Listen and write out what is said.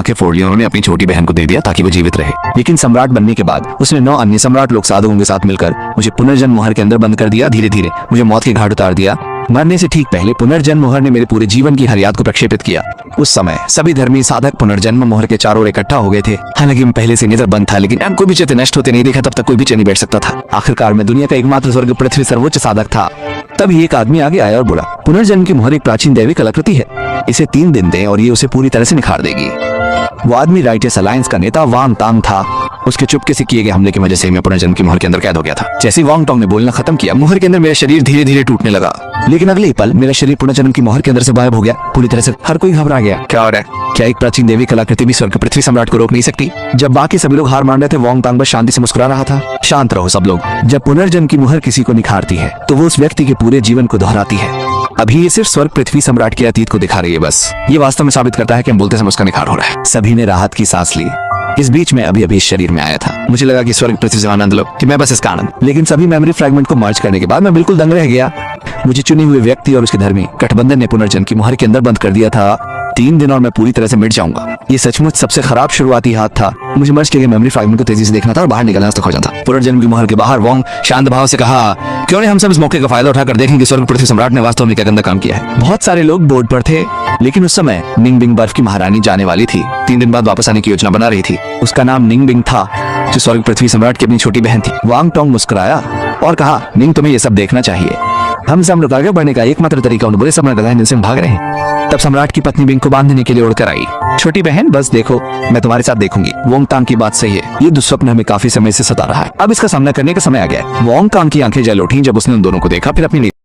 आंखें फोड़ ली। उन्होंने अपनी छोटी बहन को दे दिया ताकि वो जीवित रहे। लेकिन सम्राट बनने के बाद उसने 9 अन्य सम्राट लोक साधकों के साथ मिलकर मुझे पुनर्जन्म मोहर के अंदर बंद कर दिया। धीरे धीरे मुझे मौत के घाट उतार दिया। मरने से ठीक पहले पुनर्जन्म मोहर ने मेरे पूरे जीवन की हर याद को प्रक्षेपित किया। उस समय सभी धर्मी साधक पुनर्जन्म मोहर के चारों ओर इकट्ठा हो गए थे। हालांकि मैं पहले से नजर बंद था, लेकिन अब कोई भी चित्र नष्ट होते नहीं देखा तब तक कोई भी नहीं बैठ सकता था। आखिरकार मैं दुनिया का एकमात्र स्वर्ग पृथ्वी सर्वोच्च साधक था। तभी एक आदमी आगे आया और बोला, पुनर्जन्म की मोहर एक प्राचीन दैविक कलाकृति है, इसे 3 दिन दें और ये उसे पूरी तरह से निखार देगी। वो आदमी राइटर्स अलायंस का नेता वांग तांग था। उसके चुपके से किए गए हमले की वजह से मैं पुनर्जन्म की मोहर के अंदर कैद हो गया था। जैसे ही वांग टोंग ने बोलना खत्म किया, मोहर के अंदर मेरा शरीर धीरे धीरे टूटने लगा। लेकिन अगले ही पल मेरा शरीर पुनर्जन्म की मोहर के अंदर से गायब हो गया। पूरी तरह से हर कोई घबरा गया। क्या हो रहा है? क्या एक प्राचीन देवी कलाकृति भी स्वर्ग पृथ्वी सम्राट को रोक नहीं सकती? जब बाकी सभी लोग हार मान रहे थे, वांग तांग बस शांति से मुस्कुरा रहा था। शांत रहो सब लोग। जब पुनर्जन्म की मोहर किसी को निखारती है तो वो उस व्यक्ति के पूरे जीवन को दोहराती है। अभी ये सिर्फ स्वर्ग पृथ्वी सम्राट के अतीत को दिखा रही है। बस ये वास्तव में साबित करता है कि हम बोलते समय उसका निखार हो रहा है। सभी ने राहत की सांस ली। इस बीच में अभी इस शरीर में आया था। मुझे लगा कि स्वर्ग पृथ्वी से आनंद लो, कि मैं बस इसका आनंद। लेकिन सभी मेमोरी फ्रैगमेंट को मर्ज करने के बाद मैं बिल्कुल दंग रह गया। मुझे चुने हुए व्यक्ति और उसके धर्मी गठबंधन ने पुनर्जन्म की मोहर के अंदर बंद कर दिया था। 3 दिन और मैं पूरी तरह से मिट जाऊंगा। ये सचमुच सबसे खराब शुरुआती हाथ था। मुझे मर्ज किए गए मेमोरी फ्रैगमेंट को तेजी से देखना था और बाहर निकलना तक हो जाता। पुनर्जन्म की मोहर के बाहर वांग शांत भाव से कहा, क्यों नहीं हम सब इस मौके का फायदा उठाकर देखें कि स्वर्ग पृथ्वी सम्राट ने वास्तव में क्या गंदा काम किया है। बहुत सारे लोग बोर्ड पर थे, लेकिन उस समय निंगबिंग बर्फ की महारानी जाने वाली थी। 3 दिन बाद वापस आने की योजना बना रही थी। उसका नाम निंगबिंग था, जो स्वर्ग पृथ्वी सम्राट की अपनी छोटी बहन थी। वांग टोंग मुस्कुराया और कहा, निंग तुम्हें ये सब देखना चाहिए। हम सब लोग आगे बढ़ने का एकमात्र तरीका उन बुरे सपने बताएं जिनसे हम भाग रहे हैं। तब सम्राट की पत्नी बिंग को बांधने के लिए उड़कर आई। छोटी बहन बस देखो, मैं तुम्हारे साथ देखूंगी। वांग तांग की बात सही है, ये दुस्वप्न हमें काफी समय से सता रहा है। अब इसका सामना करने का समय आ गया है। वांग तांग की आंखें जल उठी जब उसने उन दोनों को देखा, फिर अपनी